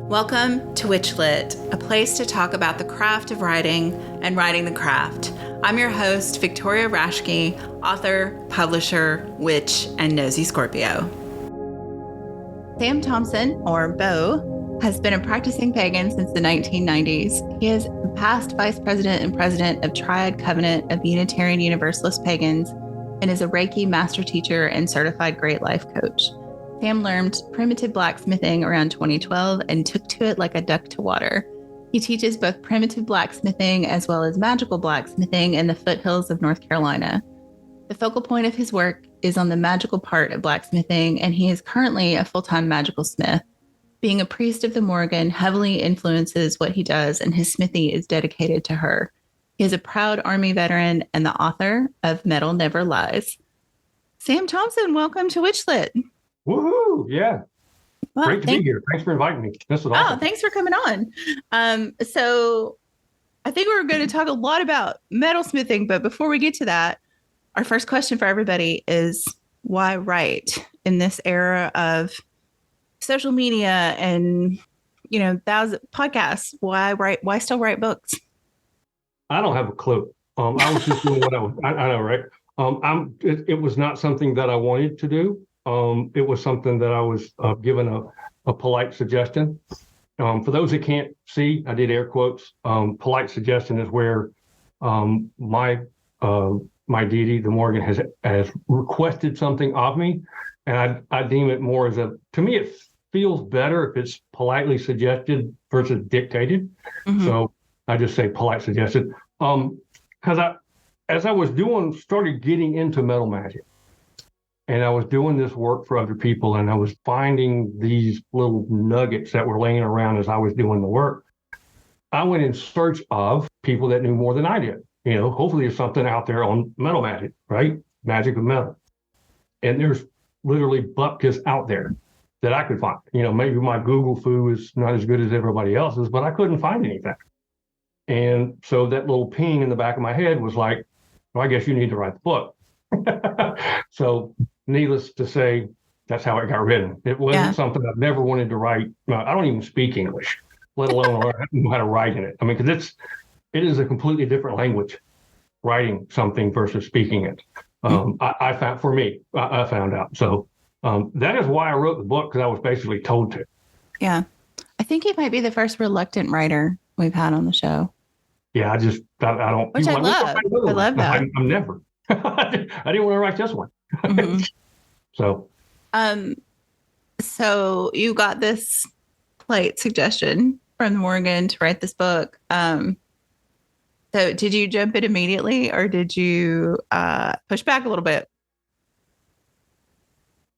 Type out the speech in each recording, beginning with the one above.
Welcome to WitchLit, a place to talk about the craft of writing and writing the craft. I'm your host, Victoria Rashke, author, publisher, witch, and nosy Scorpio. Sam Thompson, or Bo, has been a practicing pagan since the 1990s. He is past vice president and president of Triad Covenant of Unitarian Universalist Pagans and is a Reiki master teacher and certified Great Life coach. Sam learned primitive blacksmithing around 2012 and took to it like a duck to water. He teaches both primitive blacksmithing as well as magical blacksmithing in the foothills of North Carolina. The focal point of his work is on the magical part of blacksmithing, and he is currently a full-time magical smith. Being a priest of the Morrígan heavily influences what he does, and his smithy is dedicated to her. He is a proud Army veteran and the author of Metal Never Lies. Sam Thompson, welcome to WitchLit. Woohoo! Yeah. Well, great to be here. Thanks for inviting me. This is awesome. Oh, thanks for coming on. So I think we're going to talk a lot about metalsmithing, but before we get to that, our first question for everybody is why write in this era of social media and, thousand podcasts? Why write? Why still write books? I don't have a clue. I was just doing what I know, right? It was not something that I wanted to do. It was something that I was given a polite suggestion. For those that can't see, I did air quotes. Polite suggestion is where my deity, the Morrígan, has requested something of me, and I deem it more as to me, it feels better if it's politely suggested versus dictated. Mm-hmm. So I just say polite suggested. Because as I was started getting into metal magic, and I was doing this work for other people, and I was finding these little nuggets that were laying around as I was doing the work. I went in search of people that knew more than I did. Hopefully there's something out there on metal magic, right? Magic of metal. And there's literally bupkis out there that I could find. Maybe my Google foo is not as good as everybody else's, but I couldn't find anything. And so that little ping in the back of my head was like, well, I guess you need to write the book. So needless to say, that's how it got written. It wasn't something I've never wanted to write. I don't even speak English, let alone know how to write in it. I mean, because it is a completely different language, writing something versus speaking it. I found, for me, I found out. So that is why I wrote the book, because I was basically told to. Yeah. I think you might be the first reluctant writer we've had on the show. Yeah, I don't. Which I love. I love that. I'm never. I didn't want to write this one. Mm-hmm. So you got this polite suggestion from the Morrígan to write this book. So did you jump in immediately, or did you push back a little bit?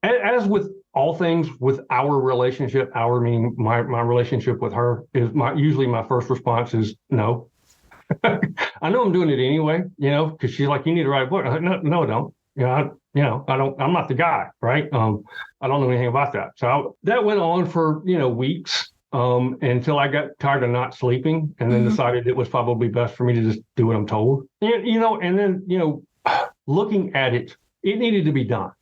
As with all things with our relationship, meaning my relationship with her, is usually my first response is no. I know I'm doing it anyway, because she's like, you need to write a book. I'm like, no, I don't. I don't. I'm not the guy, right? I don't know anything about that. So that went on for weeks until I got tired of not sleeping, and then decided it was probably best for me to just do what I'm told. And then looking at it, it needed to be done,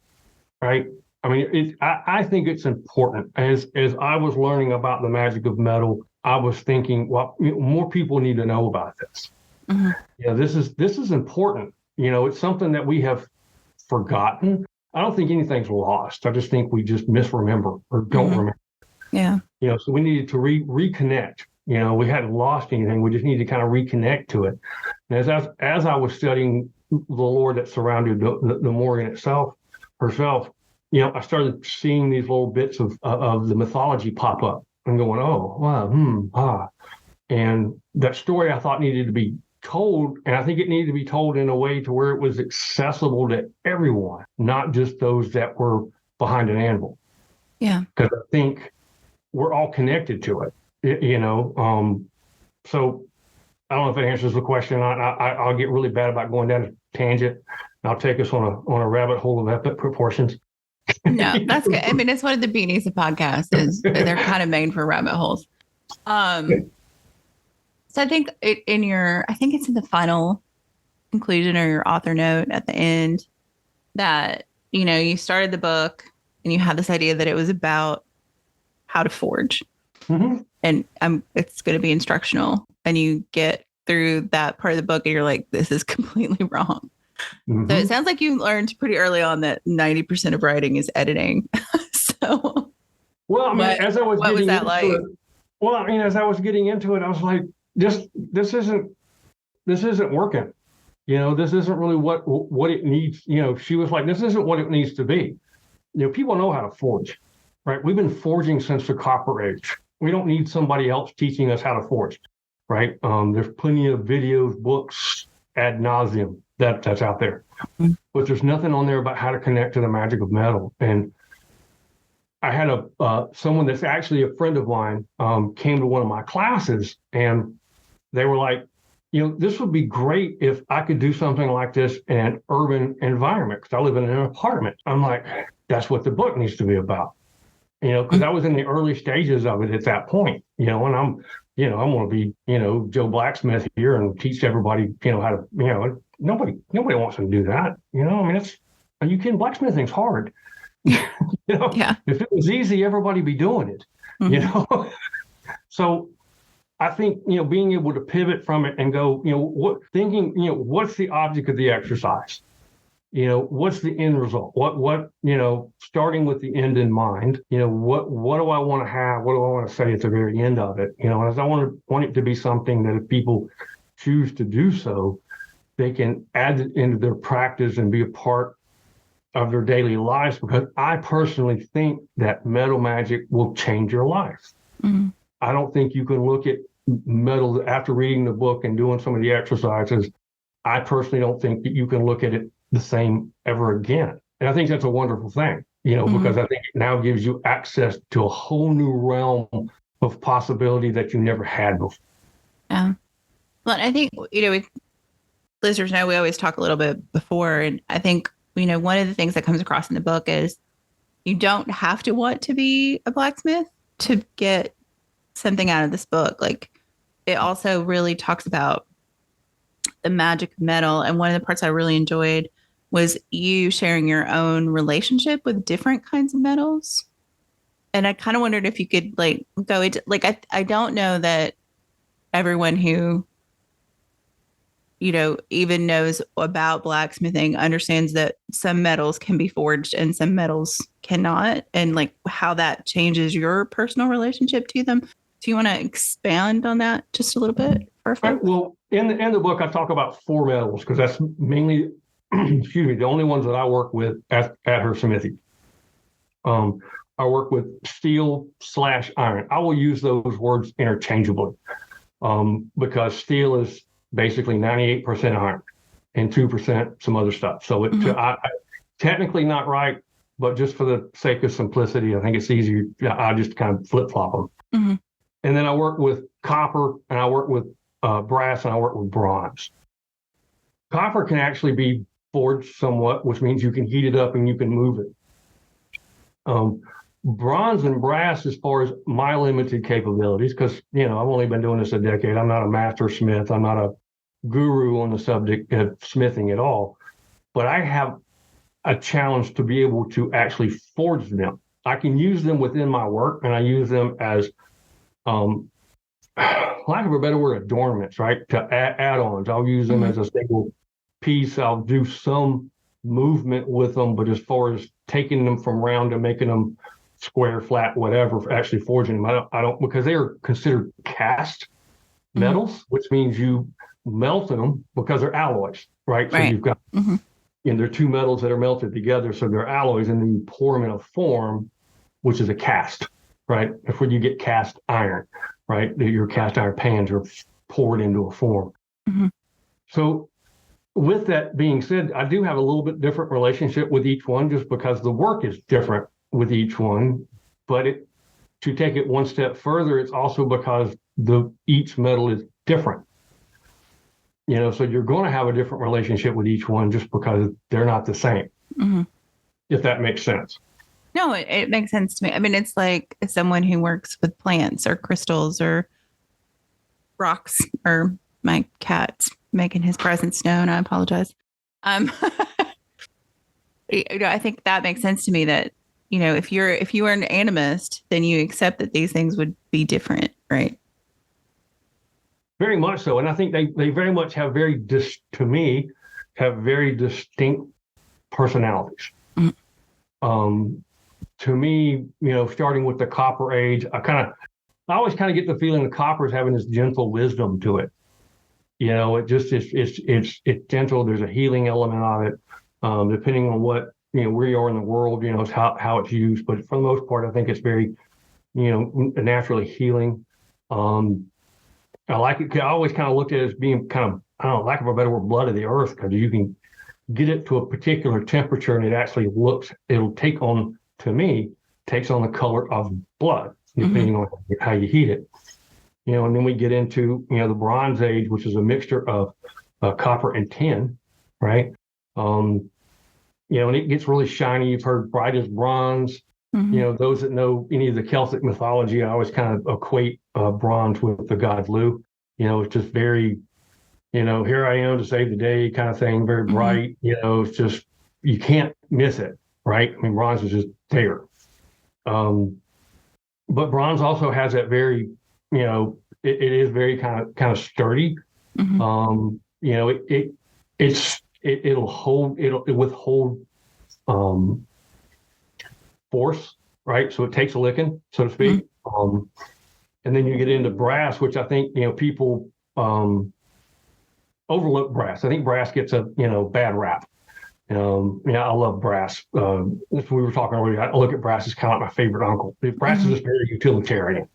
right? I mean, I think it's important. As I was learning about the magic of metal, I was thinking, well, more people need to know about this. Mm-hmm. This is important. It's something that we have forgotten. I don't think anything's lost. I just think we just misremember or don't remember. Yeah. So we needed to reconnect. We hadn't lost anything. We just need to kind of reconnect to it. And as I was studying the lore that surrounded the Morrígan herself, I started seeing these little bits of the mythology pop up and going, oh, wow, and that story I thought needed to be told, and I think it needed to be told in a way to where it was accessible to everyone, not just those that were behind an anvil. Yeah, because I think we're all connected to it. So I don't know if it answers the question. I'll get really bad about going down a tangent. I'll take us on a rabbit hole of epic proportions. No, that's good. I mean, it's one of the beauties of podcasts is they're kind of made for rabbit holes. So I think I think it's in the final conclusion or your author note at the end that, you started the book and you had this idea that it was about how to forge. Mm-hmm. And it's going to be instructional. And you get through that part of the book and you're like, this is completely wrong. Mm-hmm. So it sounds like you learned pretty early on that 90% of writing is editing. So Well, I mean, as I was what was getting that into like? it, well, I mean, as I was getting into it, I was like, this isn't working. This isn't really what it needs. She was like, this isn't what it needs to be. People know how to forge, right? We've been forging since the Copper Age. We don't need somebody else teaching us how to forge, right? There's plenty of videos, books ad nauseum that's out there, but there's nothing on there about how to connect to the magic of metal. And I had someone that's actually a friend of mine came to one of my classes, and they were like, this would be great if I could do something like this in an urban environment, because I live in an apartment. I'm like, that's what the book needs to be about, because I was in the early stages of it at that point, and I'm going to be, Joe Blacksmith here and teach everybody, how to, nobody wants to do that. I mean, you can, blacksmithing's hard. Yeah. If it was easy, everybody be doing it, Mm-hmm. So I think, being able to pivot from it and go, what's the object of the exercise? What's the end result? What, starting with the end in mind, what do I want to have? What do I want to say at the very end of it? As I want it to be something that if people choose to do so, they can add it into their practice and be a part of their daily lives, because I personally think that metal magic will change your life. Mm-hmm. I don't think you can look at metal after reading the book and doing some of the exercises. I personally don't think that you can look at it the same ever again. And I think that's a wonderful thing, because I think it now gives you access to a whole new realm of possibility that you never had before. Yeah. Well, I think, with listeners know, we always talk a little bit before. And I think, one of the things that comes across in the book is you don't have to want to be a blacksmith to get something out of this book. Like, it also really talks about the magic of metal. And one of the parts I really enjoyed was you sharing your own relationship with different kinds of metals. And I kind of wondered if you could go into, I don't know that everyone who, even knows about blacksmithing understands that some metals can be forged and some metals cannot, and how that changes your personal relationship to them. Do you want to expand on that just a little bit for folks? Well, in the book, I talk about 4 metals, because that's mainly, excuse me, the only ones that I work with at her smithy. I work with steel/iron. I will use those words interchangeably, because steel is basically 98% iron and 2% some other stuff. So I technically not right, but just for the sake of simplicity, I think it's easier. I just kind of flip-flop them. Mm-hmm. And then I work with copper, and I work with brass, and I work with bronze. Copper can actually be forged somewhat, which means you can heat it up and you can move it. Bronze and brass, as far as my limited capabilities, because I've only been doing this a decade. I'm not a master smith. I'm not a guru on the subject of smithing at all. But I have a challenge to be able to actually forge them. I can use them within my work, and I use them as, lack of a better word, adornments, right? To add-ons. I'll use them as a single piece. I'll do some movement with them, but as far as taking them from round and making them square, flat, whatever, actually forging them, I don't, because they are considered cast metals, which means you melt them because they're alloys, right? So you've got, and they're 2 metals that are melted together, so they're alloys, and then you pour them in a form, which is a cast, right? That's when you get cast iron, right? Your cast iron pans are poured into a form. So with that being said, I do have a little bit different relationship with each one, just because the work is different with each one. But to take it one step further, it's also because each metal is different. So you're going to have a different relationship with each one just because they're not the same, if that makes sense. No, it makes sense to me. I mean, it's like someone who works with plants or crystals or rocks, or my cat's making his presence known. I apologize. I think that makes sense to me, that if you were an animist, then you accept that these things would be different, right? Very much so. And I think they very much have to me, have very distinct personalities. Mm. To me, starting with the Copper Age, I always kind of get the feeling the copper is having this gentle wisdom to it. It just it's gentle. There's a healing element of it, depending on what where you are in the world. It's how it's used. But for the most part, I think it's very naturally healing. I like it. I always kind of looked at it as being kind of, I don't know, lack of a better word, blood of the earth, because you can get it to a particular temperature and it actually takes on the color of blood, depending on how you heat it. And then we get into, the Bronze Age, which is a mixture of copper and tin, right? And it gets really shiny. You've heard bright as bronze. Mm-hmm. Those that know any of the Celtic mythology, I always kind of equate bronze with the god Lu. It's just very, here I am to save the day kind of thing, very bright. Mm-hmm. It's just, you can't miss it, right? I mean, bronze is just there. But bronze also has that very, it is very kind of sturdy. Mm-hmm. It'll withhold force, right? So it takes a licking, so to speak. Mm-hmm. And then you get into brass, which I think people overlook brass. I think brass gets a bad rap. I love brass. As we were talking earlier, I look at brass as kind of like my favorite uncle. Brass is just very utilitarian,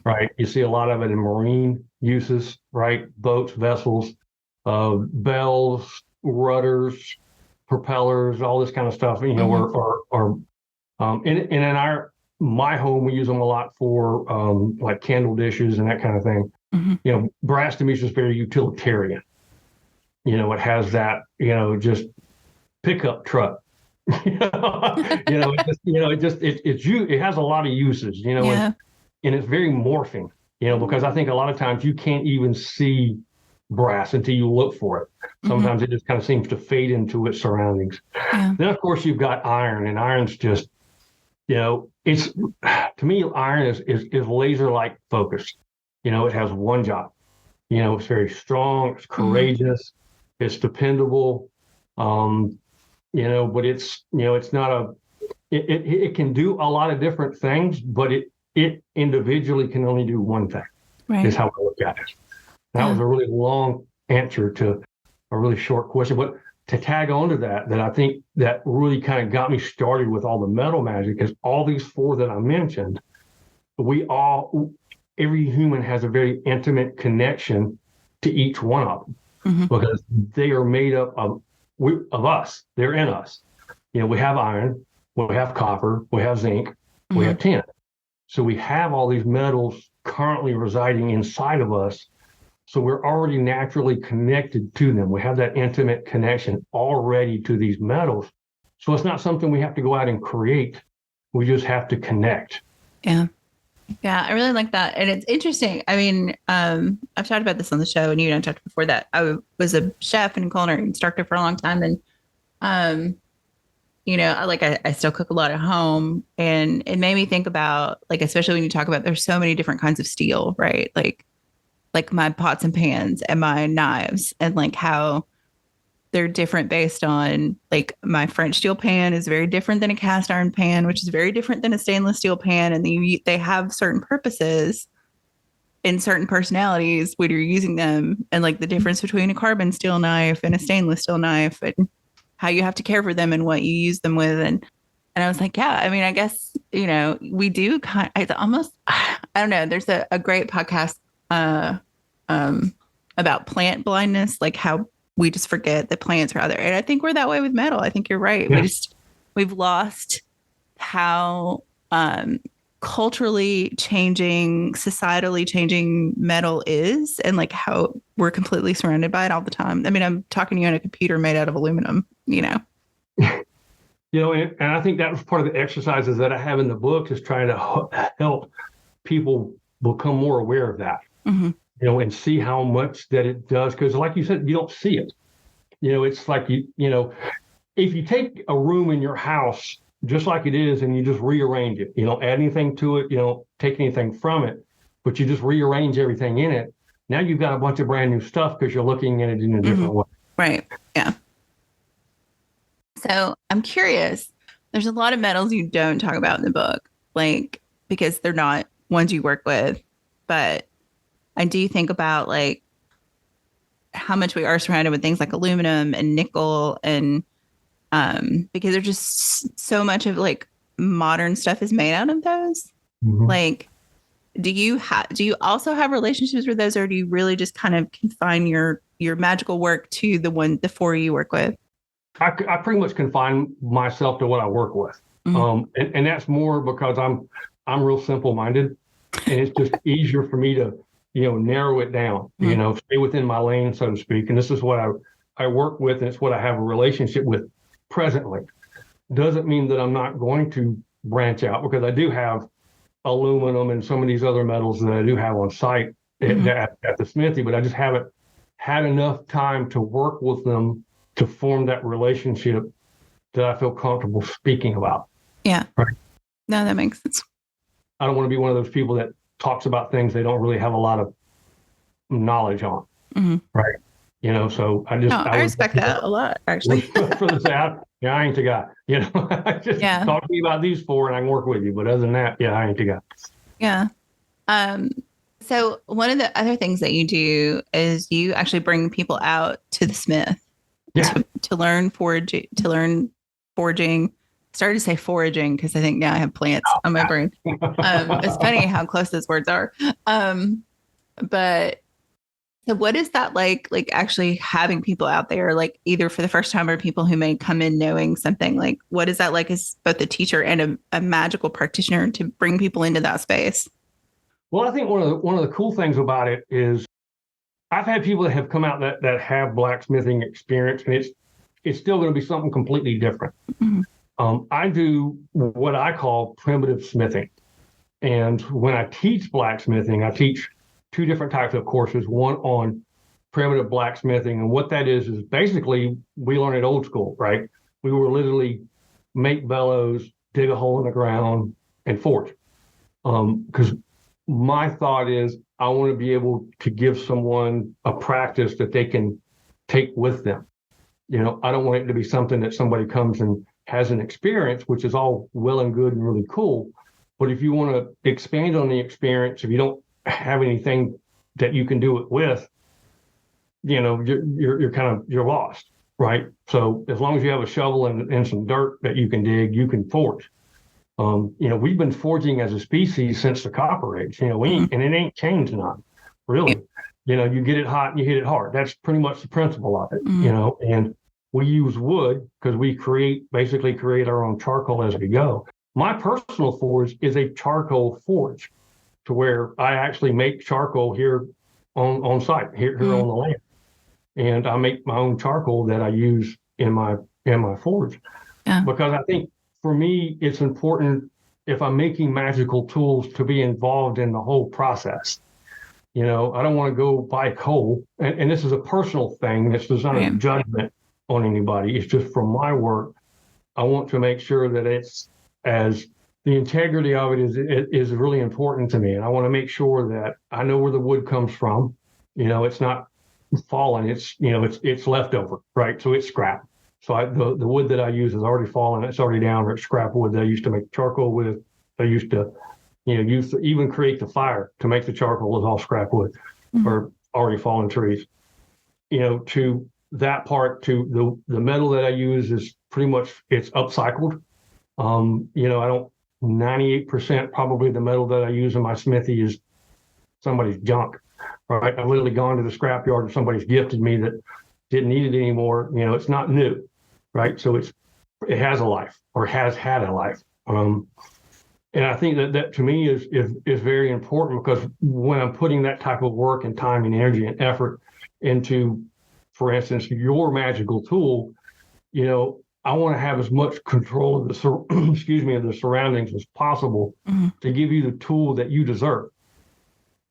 right? You see a lot of it in marine uses, right? Boats, vessels, bells, rudders, propellers, all this kind of stuff. In my home, we use them a lot for like candle dishes and that kind of thing. Mm-hmm. Brass to me is just very utilitarian. It has that, just pickup truck. It has a lot of uses, and it's very morphing, because I think a lot of times you can't even see brass until you look for it. Sometimes it just kind of seems to fade into its surroundings. Yeah. Then of course you've got iron, and iron's just, it's, to me, iron is laser-like focused. It has one job. It's very strong, it's courageous, it's dependable. But it's not it can do a lot of different things, but it individually can only do one thing. Right. Is how I look at it. That was a really long answer to a really short question, but to tag on to that I think that really kind of got me started with all the metal magic is all these four that I mentioned. Every human has a very intimate connection to each one of them, because they are made up of us. They're in us. We have iron, we have copper, we have zinc, we have tin. So we have all these metals currently residing inside of us. So we're already naturally connected to them. We have that intimate connection already to these metals. So it's not something we have to go out and create. We just have to connect. Yeah. Yeah, I really like that. And it's interesting. I mean, I've talked about this on the show, and you and I talked before that. I was a chef and culinary instructor for a long time. And, I still cook a lot at home. And it made me think about, especially when you talk about, there's so many different kinds of steel, right? Like my pots and pans and my knives, and how they're different based on, my French steel pan is very different than a cast iron pan, which is very different than a stainless steel pan. And they have certain purposes and certain personalities when you're using them, and the difference between a carbon steel knife and a stainless steel knife, and how you have to care for them and what you use them with. And I was like, yeah, I mean, I guess, we do it's almost, I don't know. There's a great podcast about plant blindness, how we just forget that plants are out there. And I think we're that way with metal. I think you're right. Yeah. We've lost how culturally changing, societally changing metal is, and how we're completely surrounded by it all the time. I mean, I'm talking to you on a computer made out of aluminum, And I think that was part of the exercises that I have in the book, is trying to help people become more aware of that. Mm-hmm. And see how much that it does. Because like you said, you don't see it. It's like, if you take a room in your house just like it is, and you just rearrange it. You don't add anything to it. You don't take anything from it, but you just rearrange everything in it. Now you've got a bunch of brand new stuff because you're looking at it in a different way. Right. Yeah. So I'm curious. There's a lot of metals you don't talk about in the book, like, because they're not ones you work with. But I do think about like how much we are surrounded with things like aluminum and nickel, and because there's just so much of like modern stuff is made out of those. Mm-hmm. Like, do you also have relationships with those, or do you really just kind of confine your magical work to the four you work with? I pretty much confine myself to what I work with. And that's more because I'm real simple-minded, and it's just easier for me to, narrow it down, stay within my lane, so to speak. And this is what I work with, and it's what I have a relationship with presently. Doesn't mean that I'm not going to branch out, because I do have aluminum and some of these other metals that I do have on site at the smithy, but I just haven't had enough time to work with them to form that relationship that I feel comfortable speaking about. Yeah. Right. No, that makes sense. I don't want to be one of those people that talks about things they don't really have a lot of knowledge on. Right. So I respect that a lot, actually. For the say, I ain't the guy. Just talk to me about these four and I can work with you. But other than that, I ain't the guy. Yeah. So one of the other things that you do is you actually bring people out to the smith to learn foraging. Started to say foraging because I think now I have plants on my brain. It's funny how close those words are. But so what is that like actually having people out there, like either for the first time or people who may come in knowing something? Like, what is that like as both a teacher and a magical practitioner to bring people into that space? Well, I think one of the cool things about it is I've had people that have come out that have blacksmithing experience, and it's still going to be something completely different. I do what I call primitive smithing. And when I teach blacksmithing, I teach two different types of courses, one on primitive blacksmithing. And what that is basically we learn it old school, right? We will literally make bellows, dig a hole in the ground, and forge. Because my thought is I want to be able to give someone a practice that they can take with them. I don't want it to be something that somebody comes and has an experience, which is all well and good and really cool. But if you want to expand on the experience, if you don't have anything that you can do it with, you're lost, right? So as long as you have a shovel and some dirt that you can dig, you can forge. We've been forging as a species since the Copper Age. And it ain't changed none, really. You get it hot and you hit it hard. That's pretty much the principle of it. And we use wood because we basically create our own charcoal as we go. My personal forge is a charcoal forge, to where I actually make charcoal here on site, here on the land. And I make my own charcoal that I use in my forge. Yeah. Because I think for me, it's important, if I'm making magical tools, to be involved in the whole process. I don't want to go buy coal. And this is a personal thing. This is not a judgment on anybody. It's just from my work. I want to make sure that the integrity of it is really important to me. And I want to make sure that I know where the wood comes from. It's not fallen. It's leftover, right? So it's scrap. So the wood that I use is already fallen. It's already down, or it's scrap wood that I used to make charcoal with. I used to, use to even create the fire to make the charcoal is all scrap wood or already fallen trees. To that part, to the metal that I use is pretty much, it's upcycled. I don't, 98% probably the metal that I use in my smithy is somebody's junk, right? I've literally gone to the scrapyard and somebody's gifted me that didn't need it anymore. It's not new, right? So it has a life, or has had a life. And I think that to me is very important, because when I'm putting that type of work and time and energy and effort into, for instance, your magical tool, I want to have as much control of the surroundings as possible to give you the tool that you deserve.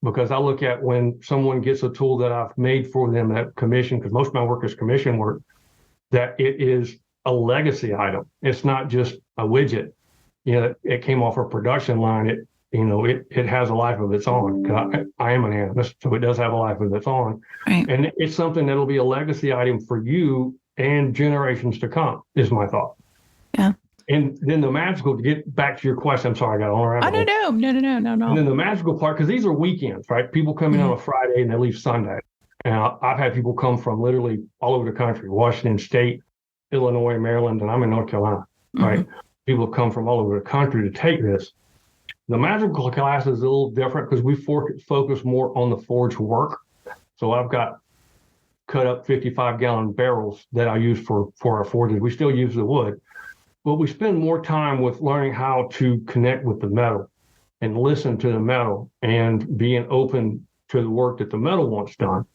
Because I look at when someone gets a tool that I've made for them at commission, because most of my work is commission work, that it is a legacy item. It's not just a widget. It came off a production line. It has a life of its own. 'Cause I am an animist, so it does have a life of its own. Right. And it's something that'll be a legacy item for you and generations to come, is my thought. Yeah. And then the magical, to get back to your question, I'm sorry, I got on around. Oh, no. And then the magical part, because these are weekends, right? People come in on a Friday and they leave Sunday. And I've had people come from literally all over the country, Washington State, Illinois, Maryland, and I'm in North Carolina, right? People have come from all over the country to take this. The magical class is a little different because we focus more on the forge work. So I've got cut up 55-gallon barrels that I use for our forges. We still use the wood, but we spend more time with learning how to connect with the metal and listen to the metal and being open to the work that the metal wants done,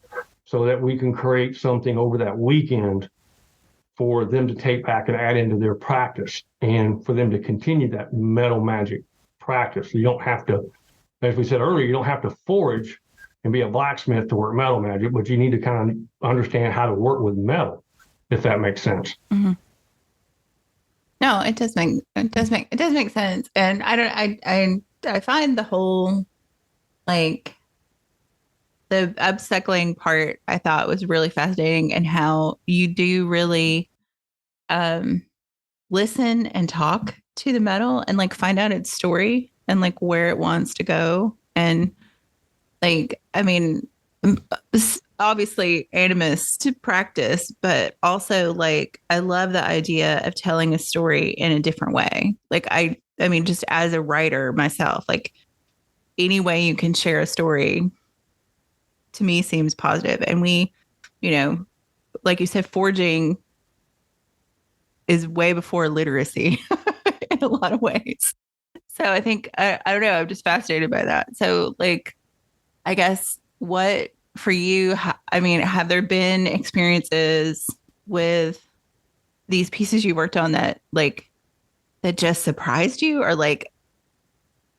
so that we can create something over that weekend for them to take back and add into their practice, and for them to continue that metal magic practice. You don't have to, as we said earlier, you don't have to forge and be a blacksmith to work metal magic, but you need to kind of understand how to work with metal, if that makes sense. No, it does make sense. And I find the whole, like, the upcycling part I thought was really fascinating, and how you do really listen and talk to the metal and like find out its story and like where it wants to go. And like, I mean, obviously animist practice, but also like I love the idea of telling a story in a different way. Like I mean, just as a writer myself, like any way you can share a story to me seems positive. And we, like you said, forging is way before literacy in a lot of ways. So I think, I don't know, I'm just fascinated by that. So like, I guess what for you, I mean, have there been experiences with these pieces you worked on that just surprised you, or like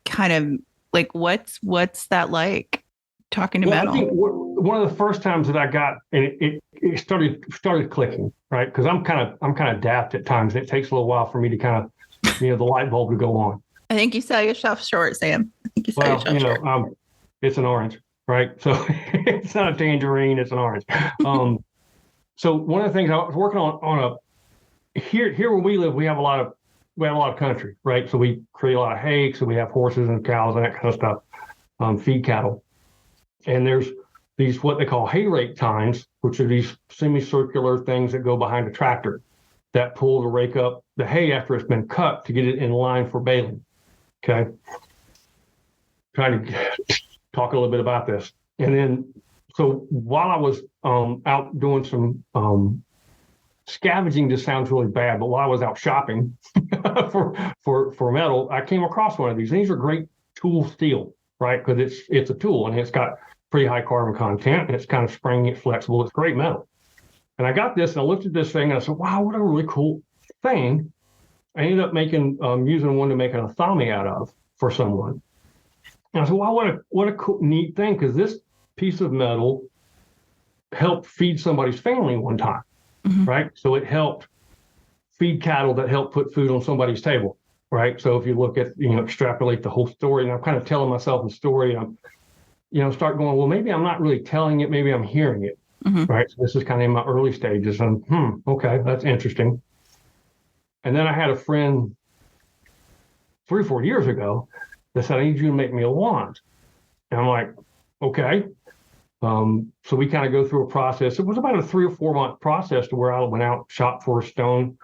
kind of like, what's that like talking to metal? I think one of the first times that I got, and it started clicking, right? Because I'm kind of daft at times, and it takes a little while for me to kind of, the light bulb to go on. I think you sell yourself short, Sam. I think you sell yourself short. It's an orange, right? So it's not a tangerine, it's an orange. So one of the things I was working on here where we live, we have a lot of country, right? So we create a lot of hay, so we have horses and cows and that kind of stuff, feed cattle. And there's these what they call hay rake tines, which are these semicircular things that go behind a tractor that pull to rake up the hay after it's been cut to get it in line for baling. Okay. Trying to talk a little bit about this. And then, so while I was out doing some scavenging, this sounds really bad, but while I was out shopping for metal, I came across one of these. These are great tool steel, right? Because it's a tool, and it's got pretty high carbon content, and it's kind of springy, it's flexible, it's great metal. And I got this, and I looked at this thing, and I said, wow, what a really cool thing. I ended up using one to make an athame out of for someone. And I said, wow, what a cool, neat thing, because this piece of metal helped feed somebody's family one time, right? So it helped feed cattle that helped put food on somebody's table, right? So if you look at, extrapolate the whole story, and I'm kind of telling myself the story, and I'm, start going, well, maybe I'm not really telling it, maybe I'm hearing it, right? So this is kind of in my early stages, and okay, that's interesting. And then I had a friend 3 or 4 years ago that said, I need you to make me a wand. And I'm like, okay. So we kind of go through a process. It was about a 3 or 4 month process to where I went out, shopped for a stone.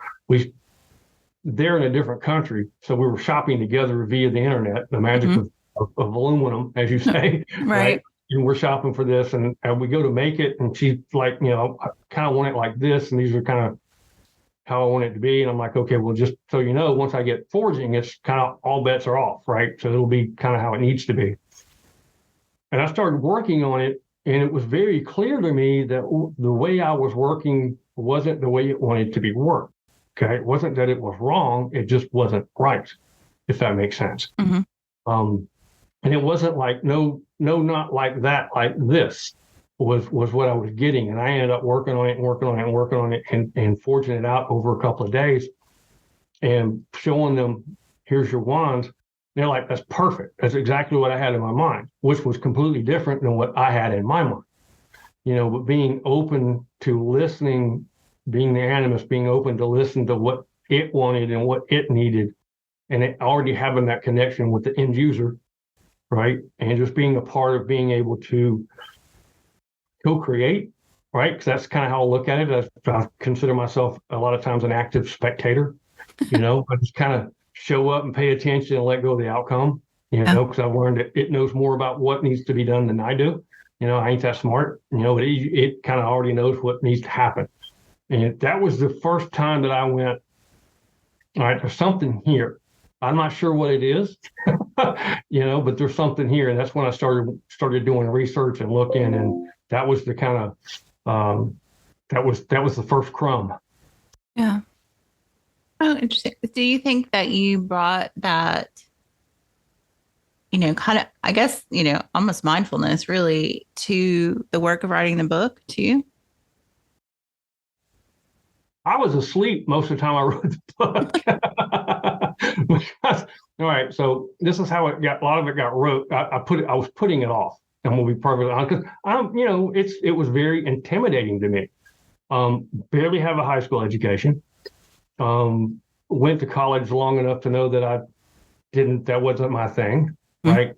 They're in a different country, so we were shopping together via the internet, the magic of aluminum, as you say, right? And we're shopping for this, and we go to make it, and she's like, I kind of want it like this, and these are kind of how I want it to be. And I'm like, okay, well, just so you know, once I get forging, it's kind of all bets are off, right? So it'll be kind of how it needs to be. And I started working on it, and it was very clear to me that the way I was working wasn't the way it wanted to be worked. Okay, it wasn't that it was wrong; it just wasn't right, if that makes sense. And it wasn't like no, not like that, like this. was what I was getting. And I ended up working on it and working on it and working on it and forging it out over a couple of days and showing them, here's your wands. They're like, that's perfect. That's exactly what I had in my mind, which was completely different than what I had in my mind. But being open to listening, being the animist, being open to listen to what it wanted and what it needed, and it already having that connection with the end user, right? And just being a part of being able to co-create, right? Because that's kind of how I look at it. I consider myself a lot of times an active spectator. I just kind of show up and pay attention and let go of the outcome, because I've learned that it knows more about what needs to be done than I do. I ain't that smart, but it kind of already knows what needs to happen. And that was the first time that I went, all right, there's something here. I'm not sure what it is, but there's something here. And that's when I started doing research and looking, and that was the kind of, that was the first crumb. Yeah. Oh, interesting. Do you think that you brought that, kind of, I guess, almost mindfulness really to the work of writing the book too? I was asleep most of the time I wrote the book. All right, so this is how it got. A lot of it got wrote. I was putting it off, and we'll be perfectly honest, because it was very intimidating to me. Barely have a high school education. Went to college long enough to know that that wasn't my thing, right?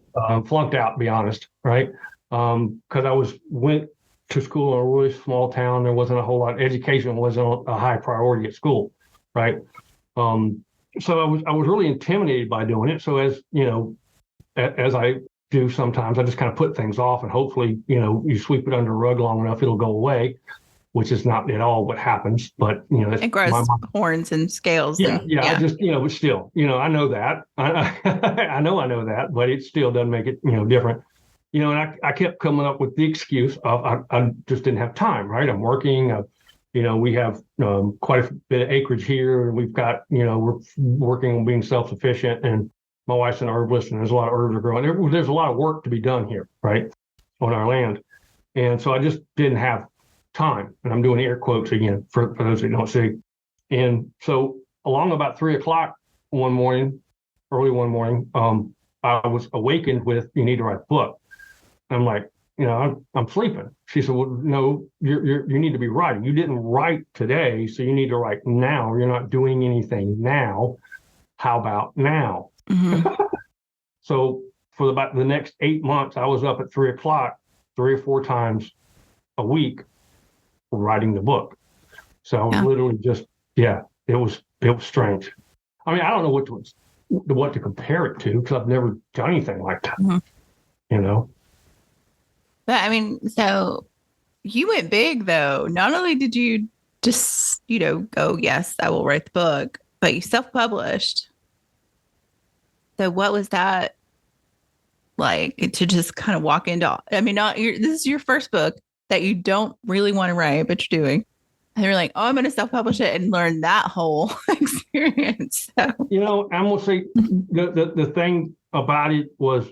Flunked out, to be honest, right? Because I went to school in a really small town. There wasn't a whole lot. Education wasn't a high priority at school, right? So I was really intimidated by doing it. So as as I do sometimes, I just kind of put things off, and hopefully, you sweep it under the rug long enough, it'll go away, which is not at all what happens. But it grows horns and scales. Yeah, I just but still, I know that. I know that, but it still doesn't make it different. And I kept coming up with the excuse of I just didn't have time, right? I'm working. We have quite a bit of acreage here, and we've got, we're working on being self-sufficient, and my wife's an herbalist, and there's a lot of herbs are growing. There's a lot of work to be done here, right, on our land. And so I just didn't have time. And I'm doing air quotes again for those that don't see. And so along about 3:00 early one morning, I was awakened with, you need to write a book. I'm like, I'm sleeping. She said, well, no, you need to be writing. You didn't write today, so you need to write now. You're not doing anything now. How about now? Mm-hmm. So for about the next 8 months, I was up at 3:00, 3 or 4 times a week writing the book. So I was literally just, it was strange. I mean, I don't know what to compare it to, because I've never done anything like that, But I mean, so you went big though. Not only did you just, go, yes, I will write the book, but you self-published. So what was that like, to just kind of walk into? I mean, this is your first book that you don't really want to write, but you're doing. And you're like, oh, I'm going to self-publish it and learn that whole experience. So. I'm going to say the thing about it was,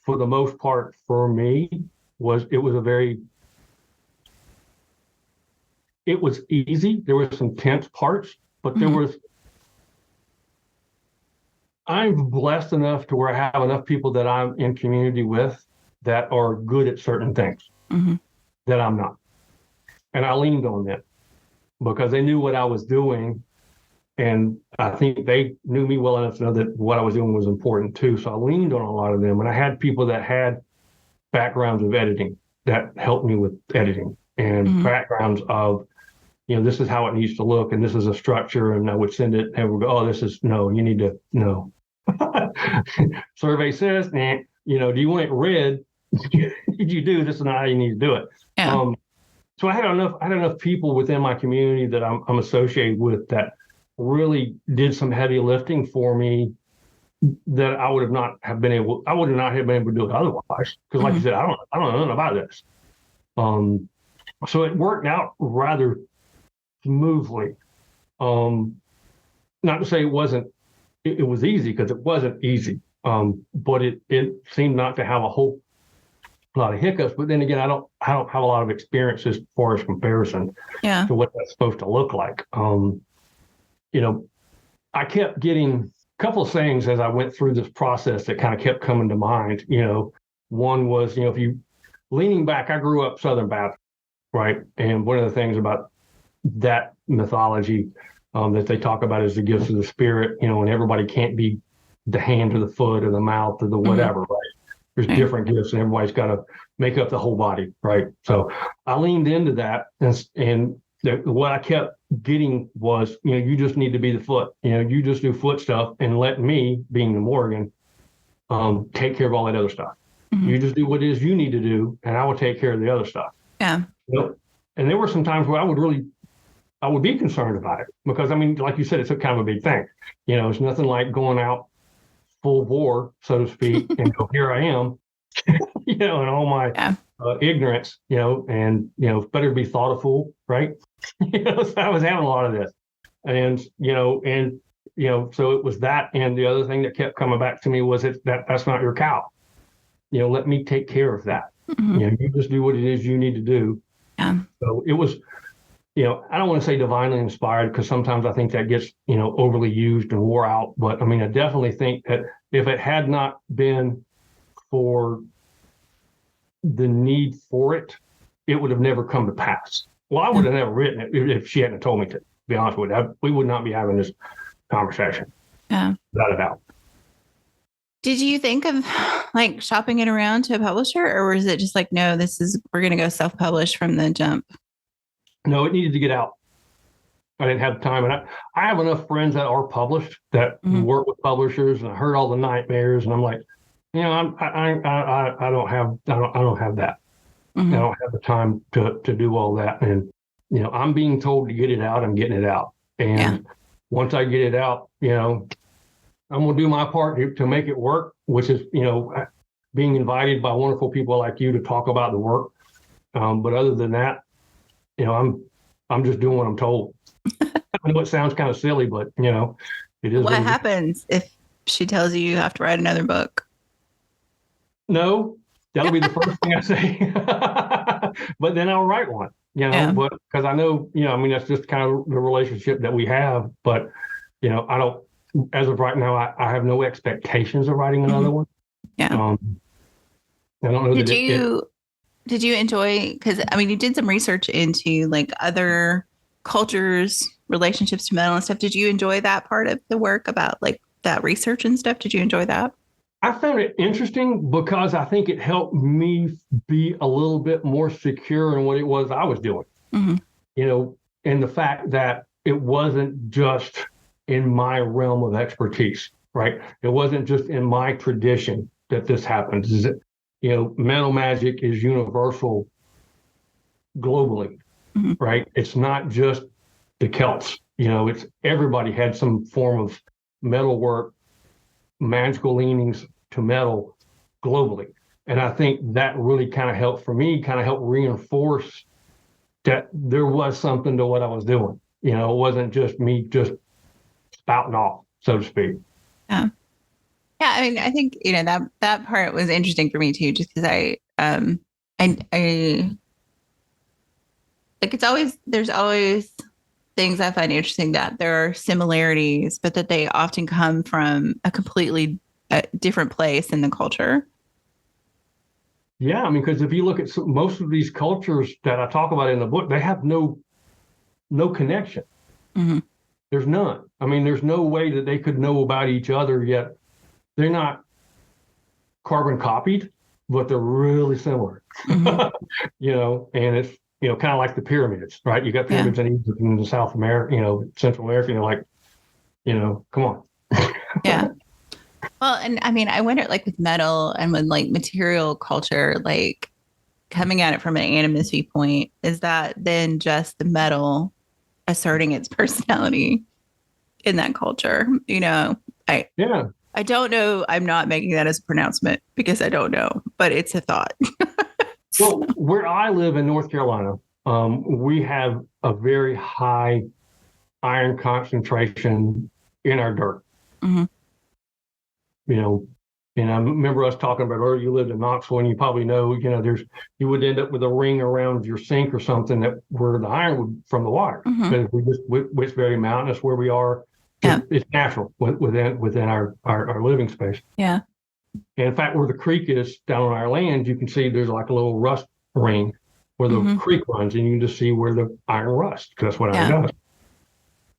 for the most part, for me, it was easy. There were some tense parts, but I'm blessed enough to where I have enough people that I'm in community with that are good at certain things that I'm not. And I leaned on them because they knew what I was doing. And I think they knew me well enough to know that what I was doing was important too. So I leaned on a lot of them. And I had people that had backgrounds of editing that helped me with editing, and backgrounds of, this is how it needs to look, and this is a structure, and I would send it and we go, oh, you need to, no. Survey says, do you want it red? Did you do this? Is not how you need to do it. Yeah. So I had enough people within my community that I'm associated with that really did some heavy lifting for me, that I would not have been able to do it otherwise. Because like you said, I don't know nothing about this. So it worked out rather smoothly. Not to say it was easy, because it wasn't easy. But it seemed not to have a whole a lot of hiccups. But then again, I don't have a lot of experience as far as comparison Yeah. to what that's supposed to look like. I kept getting a couple of sayings as I went through this process that kind of kept coming to mind. One was, if you leaning back, I grew up Southern Baptist, right? And one of the things about that mythology that they talk about is the gifts of the spirit, and everybody can't be the hand or the foot or the mouth or the whatever, right? There's different gifts and everybody's got to make up the whole body, right? So I leaned into that, and what I kept getting was, you just need to be the foot, you just do foot stuff and let me, being the Morrígan, take care of all that other stuff. You just do what it is you need to do, and I will take care of the other stuff. Yeah. And there were some times where I would be concerned about it because, like you said, it's a kind of a big thing. It's nothing like going out full bore, so to speak, and go, here I am, and all my ignorance, and, better be thoughtful, right? So I was having a lot of this. And, so it was that. And the other thing that kept coming back to me was that's not your cow. Let me take care of that. You just do what it is you need to do. Yeah. So it was, I don't want to say divinely inspired because sometimes I think that gets, overly used and wore out. But I definitely think that if it had not been for the need for it, it would have never come to pass. Well, I would have never written it if she hadn't told me to be honest with you. We would not be having this conversation. Yeah. Without a doubt. Did you think of like shopping it around to a publisher, or was it just like, no, we're going to go self-publish from the jump? No, it needed to get out. I didn't have time. And I have enough friends that are published that work with publishers, and I heard all the nightmares, and I'm like, I don't have that. I don't have the time to do all that. And, I'm being told to get it out. I'm getting it out. And once I get it out, I'm going to do my part to make it work, which is, being invited by wonderful people like you to talk about the work. But other than that, I'm just doing what I'm told. I know it sounds kind of silly, but, it is. What happens if she tells you have to write another book? No, that'll be the first thing I say. But then I'll write one, but because I know, that's just kind of the relationship that we have. But, I don't, as of right now, I have no expectations of writing another one. Yeah. I don't know. Did you enjoy, because you did some research into like other cultures, relationships to metal and stuff. Did you enjoy that part of the work about like that research and stuff? Did you enjoy that? I found it interesting because I think it helped me be a little bit more secure in what it was I was doing. And the fact that it wasn't just in my realm of expertise, right? It wasn't just in my tradition that this happens. Is it, metal magic is universal globally, right? It's not just the Celts, it's everybody had some form of metal work, magical leanings to metal globally. And I think that really kind of helped reinforce that there was something to what I was doing. It wasn't just me just spouting off, so to speak. Yeah. Yeah. I think, that part was interesting for me too, just because I like there's always things I find interesting that there are similarities, but that they often come from a completely different place in the culture. Yeah. Because if you look at most of these cultures that I talk about in the book, they have no connection. There's none. There's no way that they could know about each other, yet they're not carbon copied, but they're really similar. And it's, kind of like the pyramids, right? You got pyramids in Egypt and in South America, Central America, and you're like, come on. Yeah. Well, and I wonder, like with metal and with like material culture, like coming at it from an animus viewpoint, is that then just the metal asserting its personality in that culture? I don't know. I'm not making that as a pronouncement because I don't know, but it's a thought. Well, where I live in North Carolina, we have a very high iron concentration in our dirt. And I remember us talking about earlier, you lived in Knoxville, and you probably know, you would end up with a ring around your sink or something that where the iron would from the water. Because we just, it's very mountainous where we are. Yeah. It's natural within our living space. Yeah. And in fact, where the creek is down on our land, you can see there's like a little rust ring where the creek runs, and you can just see where the iron rusts, because that's what iron does.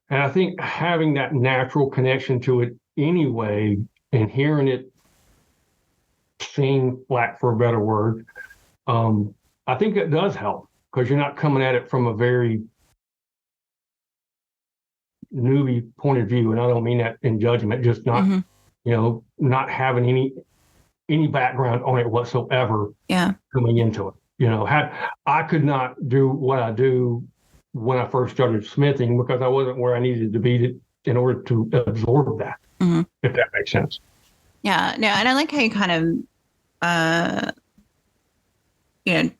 And I think having that natural connection to it anyway, and hearing it sing, lack for a better word, I think it does help, because you're not coming at it from a very newbie point of view. And I don't mean that in judgment, just not, not having any background on it whatsoever coming into it. I could not do what I do when I first started smithing, because I wasn't where I needed to be in order to absorb that, if that makes sense. Yeah, no, and I like how you kind of,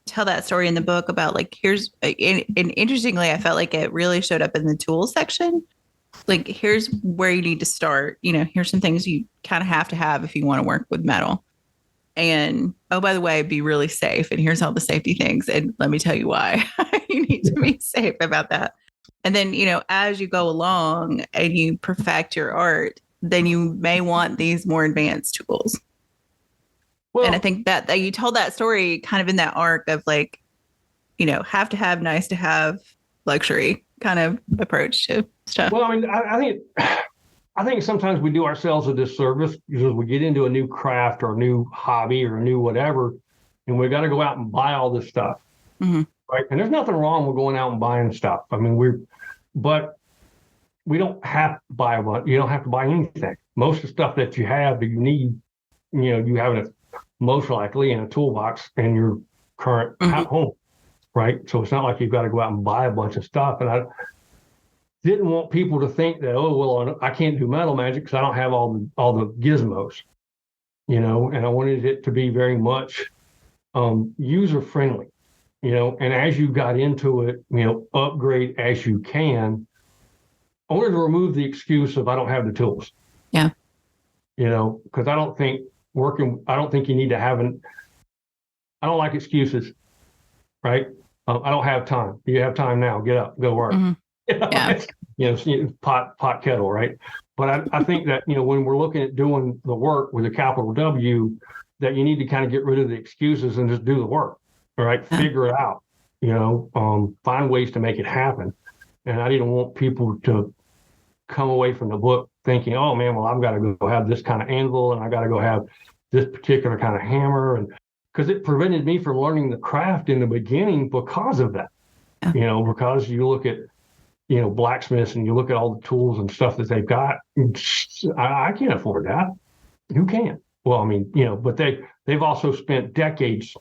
tell that story in the book about like, and interestingly, I felt like it really showed up in the tools section. Like, here's where you need to start. Here's some things you kind of have to have if you want to work with metal. And, oh, by the way, be really safe. And here's all the safety things. And let me tell you why you need to be safe about that. And then, as you go along and you perfect your art, then you may want these more advanced tools. Well, and I think that you told that story kind of in that arc of like, have to have, nice to have, luxury kind of approach to stuff. Well, I mean, I think sometimes we do ourselves a disservice because we get into a new craft or a new hobby or a new whatever, and we got to go out and buy all this stuff. Right. And there's nothing wrong with going out and buying stuff. I mean, but we don't have to buy one. You don't have to buy anything. Most of the stuff that you have that you need, you have it most likely in a toolbox in your current home, right? So it's not like you've got to go out and buy a bunch of stuff. And I didn't want people to think that, oh, well, I can't do metal magic because I don't have all the gizmos, and I wanted it to be very much user friendly, and as you got into it, upgrade as you can. I wanted to remove the excuse of I don't have the tools. Yeah. Because I don't think you need to have I don't like excuses, right? I don't have time. You have time now. Get up, go work. Pot kettle, right? But I think that, when we're looking at doing the work with a capital W, that you need to kind of get rid of the excuses and just do the work, all right? Figure it out, find ways to make it happen. And I didn't want people to come away from the book thinking, oh man, well, I've got to go have this kind of anvil and I got to go have this particular kind of hammer. And because it prevented me from learning the craft in the beginning because of that, because you look at, blacksmiths and you look at all the tools and stuff that they've got. I can't afford that. Who can? Well, I mean, but they've also spent decades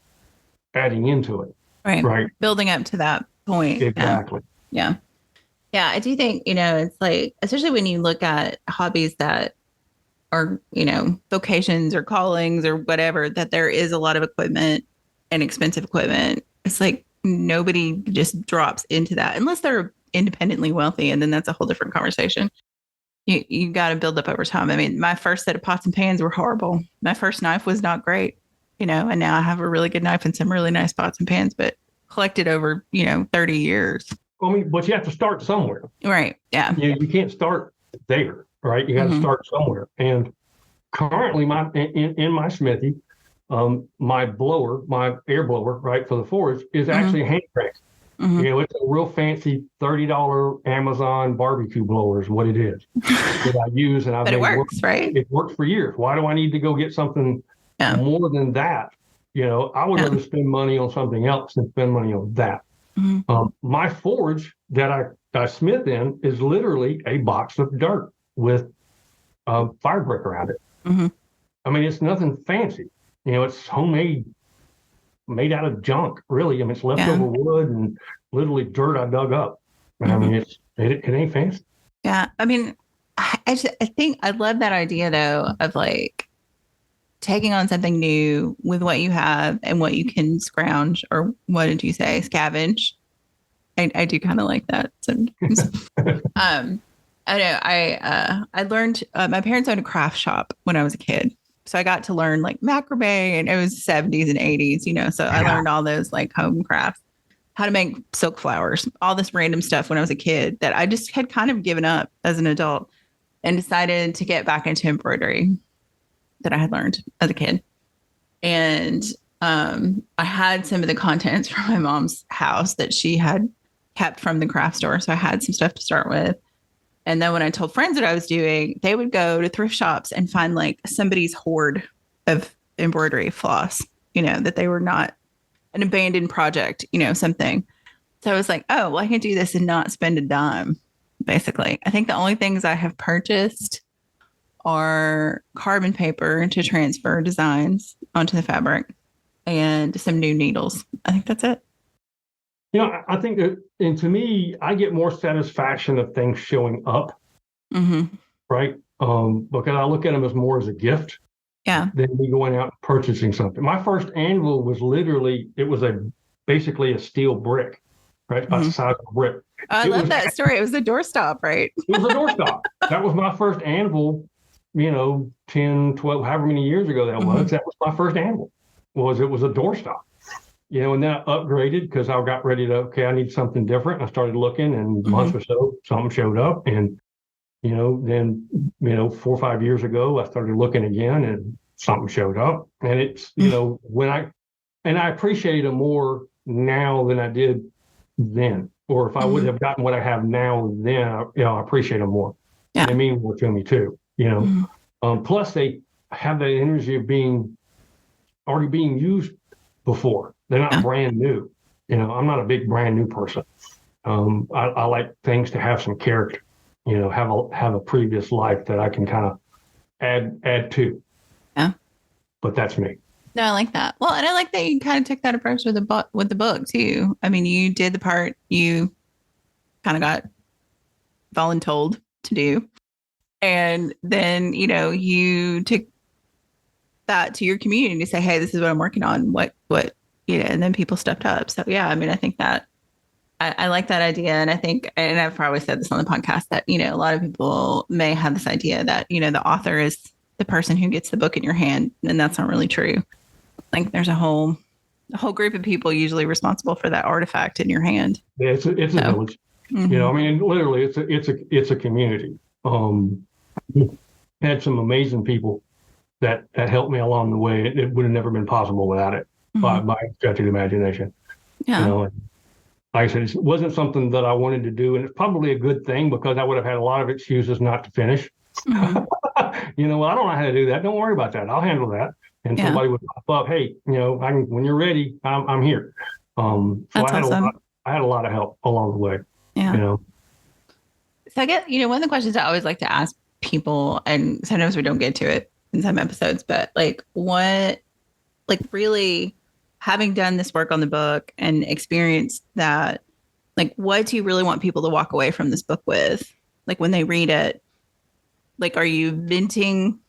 adding into it. Right. Building up to that point. Exactly. Yeah. Yeah, I do think, it's like, especially when you look at hobbies that are, vocations or callings or whatever, that there is a lot of equipment and expensive equipment. It's like nobody just drops into that unless they're independently wealthy. And then that's a whole different conversation. You got to build up over time. I mean, my first set of pots and pans were horrible. My first knife was not great, and now I have a really good knife and some really nice pots and pans, but collected over, 30 years. I mean, but you have to start somewhere. Right. Yeah. You can't start there, right? You got to start somewhere. And currently in my smithy, my air blower, right, for the forge is actually a hand crank. It's a real fancy $30 Amazon barbecue blower is what it is that I use. And but it works, right? It works for years. Why do I need to go get something more than that? I would rather spend money on something else than spend money on that. My forge that I smith in is literally a box of dirt with fire brick around it. I mean, it's nothing fancy. It's homemade, made out of junk, really. I mean, it's leftover wood and literally dirt I dug up. I mean, it ain't fancy. Yeah. I mean, I think I love that idea, though, of like taking on something new with what you have and what you can scrounge, or what did you say? Scavenge. I do kind of like that sometimes. I know I learned, my parents owned a craft shop when I was a kid. So I got to learn like macrame, and it was 70s and 80s, so I learned all those like home crafts, how to make silk flowers, all this random stuff when I was a kid that I just had kind of given up as an adult, and decided to get back into embroidery that I had learned as a kid. And I had some of the contents from my mom's house that she had kept from the craft store. So I had some stuff to start with. And then when I told friends what I was doing, they would go to thrift shops and find like somebody's hoard of embroidery floss, that they were not an abandoned project, something. So I was like, oh, well, I can do this and not spend a dime, basically. I think the only things I have purchased are carbon paper to transfer designs onto the fabric and some new needles. I think that's it. I think that, and to me, I get more satisfaction of things showing up, right? Because I look at them as more as a gift, than me going out and purchasing something. My first anvil was literally, it was basically a steel brick, right? About the size of a brick. I love that story. It was a doorstop, right? It was a doorstop. That was my first anvil, 10, 12, however many years ago that was. That was my first anvil. It was a doorstop. And then I upgraded because I got ready to, I need something different. I started looking, and months or so, something showed up. And, then, 4 or 5 years ago, I started looking again, and something showed up. And it's, I appreciate it more now than I did then. Or if I would have gotten what I have now, then, I appreciate them more. Yeah. And they mean more to me too, Plus they have that energy of already being used before. They're not brand new. I'm not a big brand new person. I like things to have some character, have a previous life that I can kind of add to. Yeah. But that's me. No, I like that. Well, and I like that you kind of took that approach with the book too. I mean, you did the part you kind of got voluntold to do. And then, you took that to your community to say, hey, this is what I'm working on. What, and then people stepped up. So yeah, I mean, I think that I like that idea. And I think, and I've probably said this on the podcast, that, a lot of people may have this idea that, the author is the person who gets the book in your hand. And that's not really true. Like there's a whole group of people usually responsible for that artifact in your hand. Yeah, it's a village. Literally it's a community. Had some amazing people that helped me along the way. It would have never been possible without it. By stretch of imagination. Yeah. Like I said, it wasn't something that I wanted to do, and it's probably a good thing because I would have had a lot of excuses not to finish. I don't know how to do that. Don't worry about that. I'll handle that. And somebody would pop up, hey, when you're ready, I'm here. So that's awesome. I had a lot of help along the way. Yeah. So I get, one of the questions I always like to ask people, and sometimes we don't get to it in some episodes, but really having done this work on the book and experienced that, like, what do you really want people to walk away from this book with? Like when they read it, like, are you minting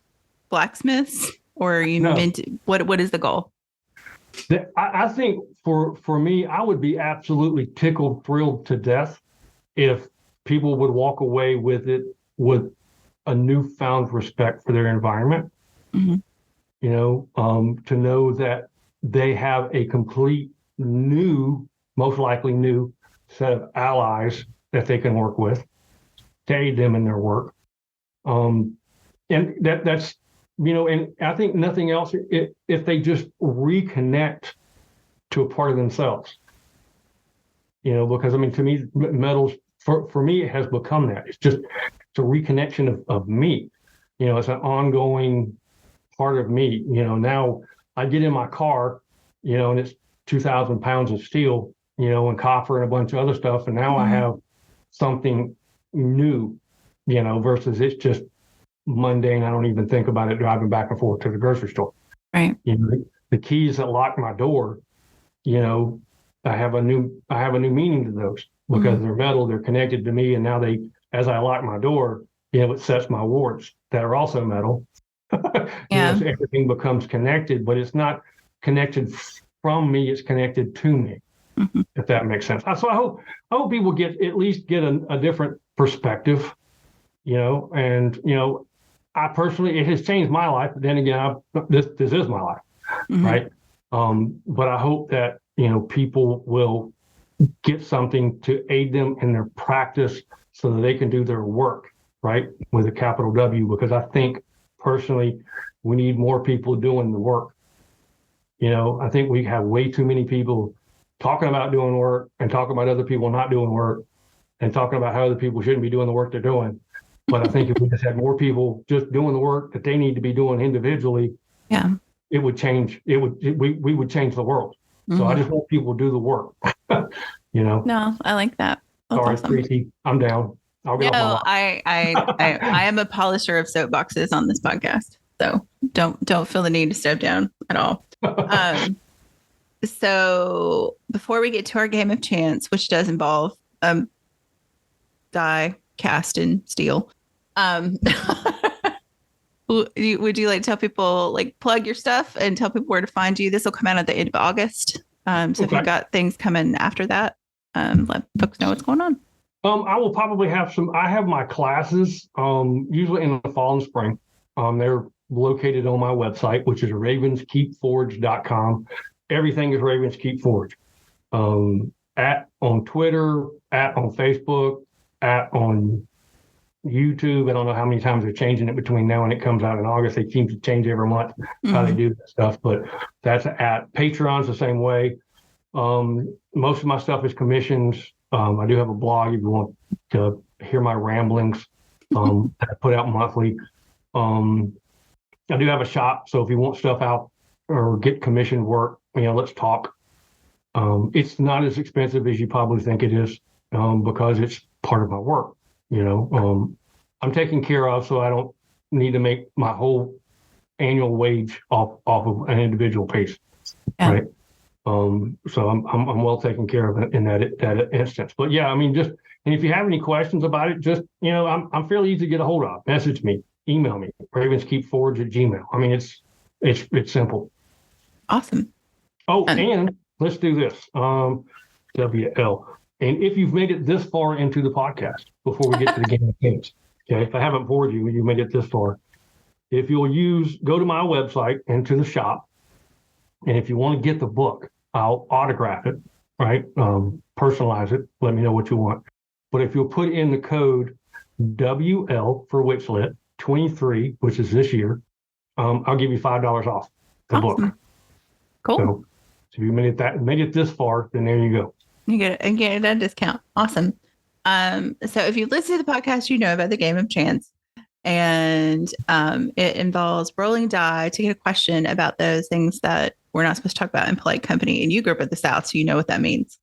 blacksmiths or are you minting? What is the goal? I think for me, I would be absolutely tickled, thrilled to death if people would walk away with it with a newfound respect for their environment. To know that they have a complete most likely new set of allies that they can work with to aid them in their work. And that's, and I think nothing else, if they just reconnect to a part of themselves, because to me, metals, for me, it has become that. It's a reconnection of me. It's an ongoing part of me. Now I get in my car, and it's 2,000 pounds of steel, and copper and a bunch of other stuff. And now I have something new, versus it's just mundane. I don't even think about it driving back and forth to the grocery store. Right. The keys that lock my door, I have a new meaning to those because they're metal, they're connected to me. And now as I lock my door, it sets my wards that are also metal. So everything becomes connected, but it's not connected from me, it's connected to me, if that makes sense. So I hope people at least get a different perspective, and I personally, it has changed my life. But then again, this is my life, right? But I hope that, people will get something to aid them in their practice so that they can do their work, right? With a capital W, because I think personally, we need more people doing the work. I think we have way too many people talking about doing work and talking about other people not doing work and talking about how other people shouldn't be doing the work they're doing. But I think if we just had more people just doing the work that they need to be doing individually, it would change. We would change the world. So I just want people to do the work. No, I like that. That's Sorry, awesome. Tracy, I'm down. I'll get off my I am a polisher of soapboxes on this podcast, so don't feel the need to step down at all. So before we get to our game of chance, which does involve die, cast, and steal, would you like to tell people, like, plug your stuff and tell people where to find you? This will come out at the end of August. So if you've got things coming after that, let folks know what's going on. I will probably have I have my classes, usually in the fall and spring. They're located on my website, which is ravenskeepforge.com. Everything is Ravenskeep Forge. On Twitter, on Facebook, on YouTube. I don't know how many times they're changing it between now and it comes out in August. They seem to change every month how they do that stuff, but that's at Patreon's the same way. Most of my stuff is commissions. I do have a blog if you want to hear my ramblings that I put out monthly. I do have a shop, so if you want stuff out or get commissioned work, let's talk. It's not as expensive as you probably think it is, because it's part of my work. I'm taken care of, so I don't need to make my whole annual wage off of an individual piece, right? So I'm well taken care of in that instance. But yeah, and if you have any questions about it, just I'm fairly easy to get a hold of. Message me, email me, ravenskeepforge@gmail. It's simple. Awesome. Oh, and let's do this. WL. And if you've made it this far into the podcast, before we get to the game of games, okay, if I haven't bored you, you made it this far. If you'll go to my website and to the shop, and if you want to get the book, I'll autograph it, right? Personalize it. Let me know what you want. But if you'll put in the code WL for WitchLit 23, which is this year, I'll give you $5 off the book. Cool. So if you made it this far, then there you go. You get a discount. Awesome. So if you listen to the podcast, you know about the game of chance, and it involves rolling die to get a question about those things that we're not supposed to talk about in polite company. And you grew up in the South, so you know what that means.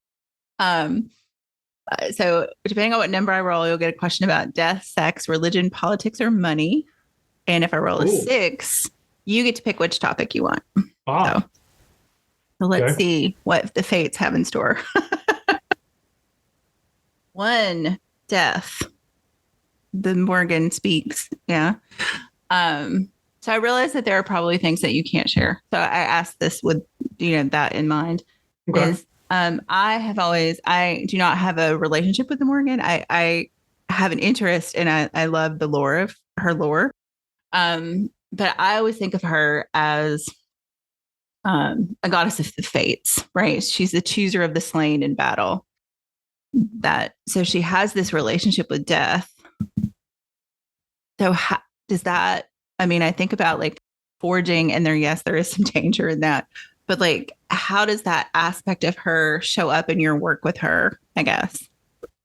So depending on what number I roll, you'll get a question about death, sex, religion, politics, or money. And if I roll a 6, you get to pick which topic you want. So let's see what the fates have in store. 1, death. The Morrígan speaks. Yeah. So I realized that there are probably things that you can't share. So I asked this with that in mind. I do not have a relationship with the Morrígan. I have an interest and I love the lore of her lore. But I always think of her as a goddess of the fates, right? She's the chooser of the slain in battle. So she has this relationship with death. So how does that, I think about like forging and there is some danger in that, but like, how does that aspect of her show up in your work with her, I guess?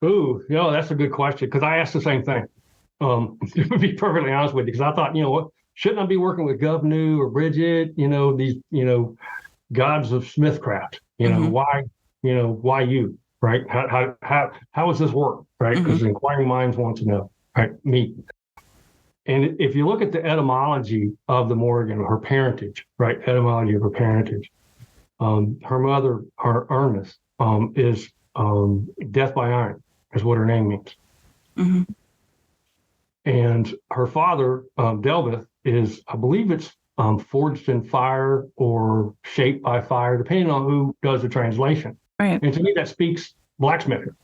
Ooh, that's a good question. Because I asked the same thing. To be perfectly honest with you, because I thought, what, shouldn't I be working with Govnu or Bridget? These, gods of smithcraft. Why you? Right? How does this work? Right? Because inquiring minds want to know. Right? Me. And if you look at the etymology of the Morrígan, her parentage, right? Etymology of her parentage. Her mother, her Ernest, is death by iron, is what her name means. And her father, Delvith, is, I believe it's forged in fire or shaped by fire, depending on who does the translation. Right. And to me, that speaks blacksmithing,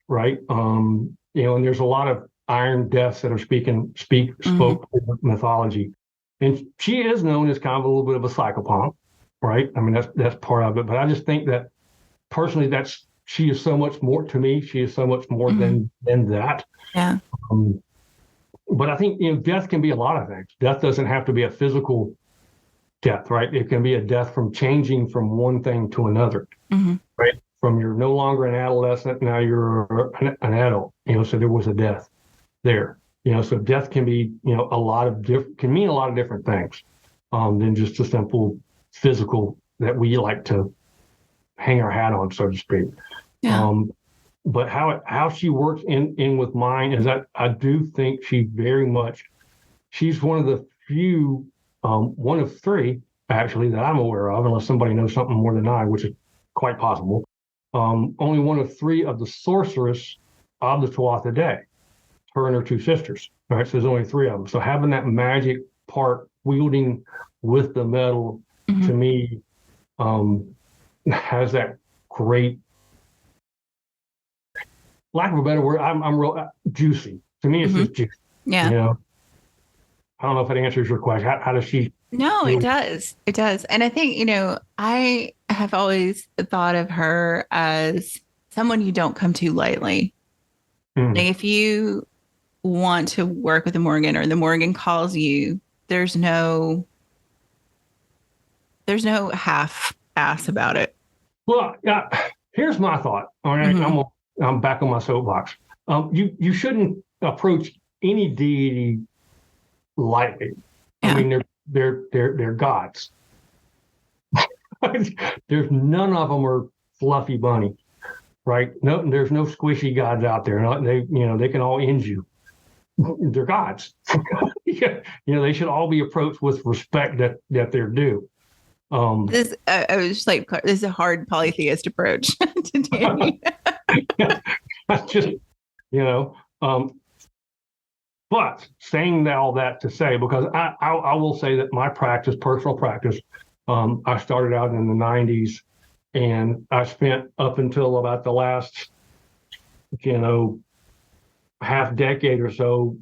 right? And there's a lot of iron deaths that are spoke mythology. And she is known as kind of a little bit of a psychopath, right? I mean, that's part of it. But I just think that personally, she is so much more to me. She is so much more than that. Yeah. But I think, death can be a lot of things. Death doesn't have to be a physical death, right? It can be a death from changing from one thing to another, right? From you're no longer an adolescent, now you're an adult, so there was a death there. So death can be, can mean a lot of different things than just a simple physical that we like to hang our hat on, so to speak. Yeah. But how she works in with mine is that I do think she's one of the few, one of three actually that I'm aware of, unless somebody knows something more than I, which is quite possible. Only one of three of the sorceress of the Tuatha Dé, her and her two sisters. All right, so there's only three of them. So having that magic part wielding with the metal to me has that great, lack of a better word, I'm real juicy. To me, it's just juicy. Yeah. I don't know if it answers your question. How does she? No, it does. It does. And I think, I have always thought of her as someone you don't come to lightly. Like if you want to work with the Morrigan or the Morrigan calls you, there's no half ass about it. Well, here's my thought. All right, I'm back on my soapbox. You shouldn't approach any deity lightly. Yeah. I mean, they're gods. There's none of them are fluffy bunny, right? No, there's no squishy gods out there. They can all end you. They're gods. They should all be approached with respect that they're due. I was just like, this is a hard polytheist approach to Danny. Just, but saying all that to say, because I will say that my personal practice, I started out in the 90s and I spent up until about the last, half decade or so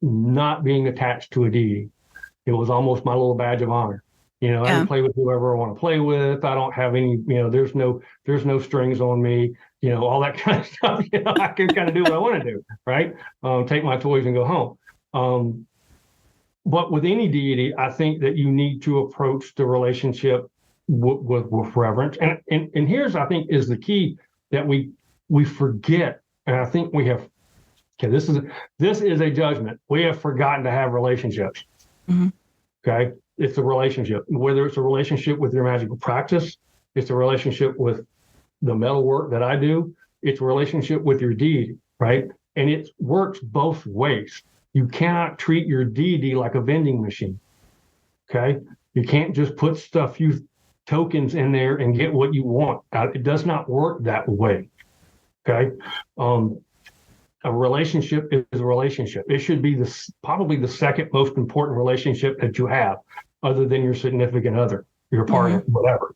not being attached to a deity. It was almost my little badge of honor. I can play with whoever I want to play with. I don't have any, there's no strings on me, all that kind of stuff. I can kind of do what I want to do, right? Take my toys and go home. But with any deity, I think that you need to approach the relationship with reverence. And here's, I think, is the key that we forget. And I think we have, this is a judgment. We have forgotten to have relationships. Okay. It's a relationship, whether it's a relationship with your magical practice, it's a relationship with the metal work that I do, it's a relationship with your deity, right? And it works both ways. You cannot treat your deity like a vending machine, okay? You can't just put tokens in there and get what you want. It does not work that way, okay? A relationship is a relationship. It should be probably the second most important relationship that you have, other than your significant other, your partner, whatever.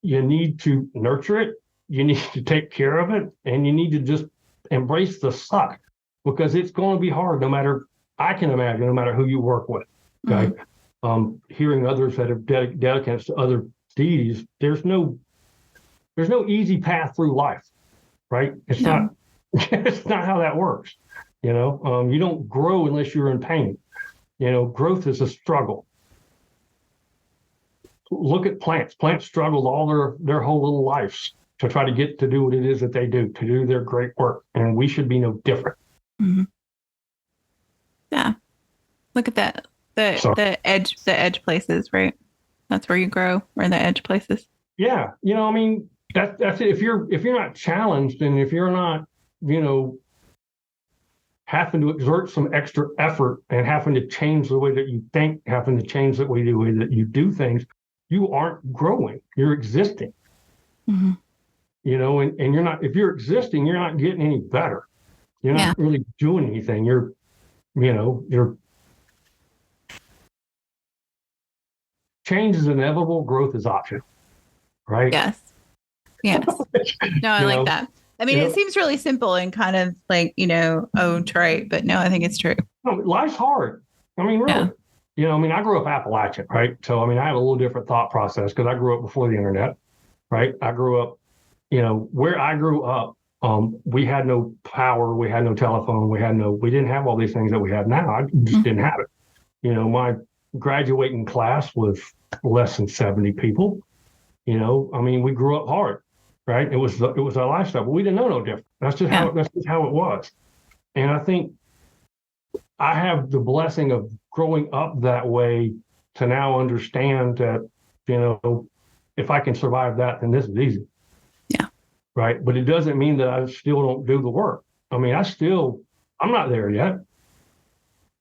You need to nurture it. You need to take care of it, and you need to just embrace the suck, because it's going to be hard. I can imagine, no matter who you work with. Okay, hearing others that are dedicated to other deities, there's no easy path through life. Right? It's not how that works. You don't grow unless you're in pain. Growth is a struggle. Look at plants. Plants struggle all their whole little lives to try to get to do what it is that they do, to do their great work. And we should be no different. Yeah. Look at that. The edge places, right? That's where you grow, or the edge places. Yeah. That's it. If you're not challenged, and if you're not, having to exert some extra effort and having to change the way that you think, having to change the way that you do things, you aren't growing. You're existing. And you're not. If you're existing, you're not getting any better. You're not really doing anything. You're change is inevitable. Growth is optional. Right? Yes. No, I like that. I mean, it seems really simple and kind of like, trite, but no, I think it's true. No, life's hard. I mean, really. Yeah. I grew up Appalachian, right? So, I have a little different thought process because I grew up before the internet, right? I grew up, where I grew up, we had no power, we had no telephone, we didn't have all these things that we have now. I just didn't have it. My graduating class was less than 70 people. We grew up hard, right? It was our lifestyle, but we didn't know no different. That's just how it was. And I think I have the blessing of growing up that way to now understand that, if I can survive that, then this is easy. Yeah. Right. But it doesn't mean that I still don't do the work. I'm not there yet.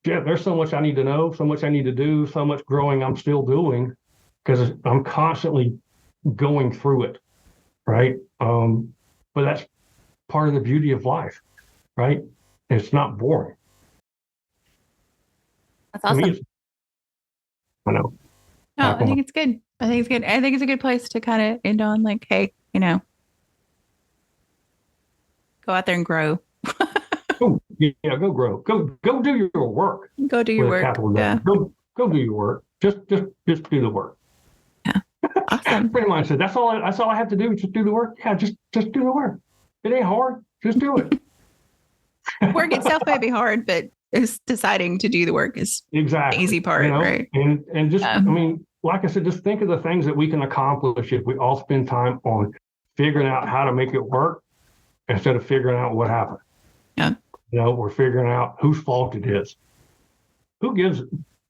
Yeah, there's so much I need to know, so much I need to do, so much growing I'm still doing because I'm constantly going through it. Right. But that's part of the beauty of life. Right. It's not boring. That's awesome. I know. No, I think it's good. I think it's a good place to kind of end on like, hey, go out there and grow. Go grow. Go do your work. Go do your work. Yeah. Go do your work. Just do the work. Yeah. Awesome. Pretty much said that's all I have to do. Just do the work. Yeah, just do the work. It ain't hard. Just do it. Work itself may be hard, but it's deciding to do the work is exactly the easy part, right? And just like I said, just think of the things that we can accomplish if we all spend time on figuring out how to make it work instead of figuring out what happened. Yeah. We're figuring out whose fault it is.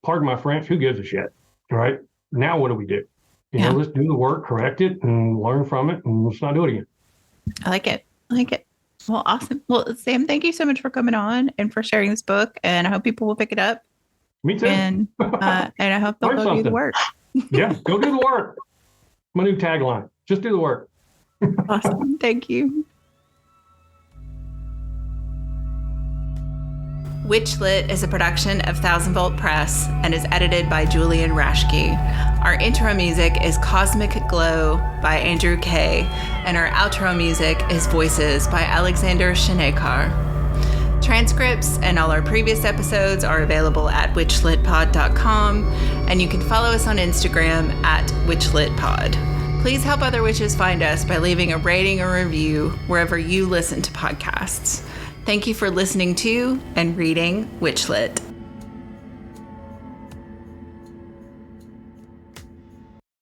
Pardon my French, who gives a shit? Right? Now what do we do? Let's do the work, correct it, and learn from it, and let's not do it again. I like it. Well, awesome. Well, Sam, thank you so much for coming on and for sharing this book. And I hope people will pick it up. Me too. And I hope they'll go do the work. Yeah, go do the work. My new tagline, just do the work. Awesome. Thank you. WitchLit is a production of Thousand Volt Press and is edited by Julian Rashke. Our intro music is Cosmic Glow by Andrew Kay, and our outro music is Voices by Alexander Shanekar. Transcripts and all our previous episodes are available at witchlitpod.com, and you can follow us on Instagram at witchlitpod. Please help other witches find us by leaving a rating or review wherever you listen to podcasts. Thank you for listening to and reading WitchLit.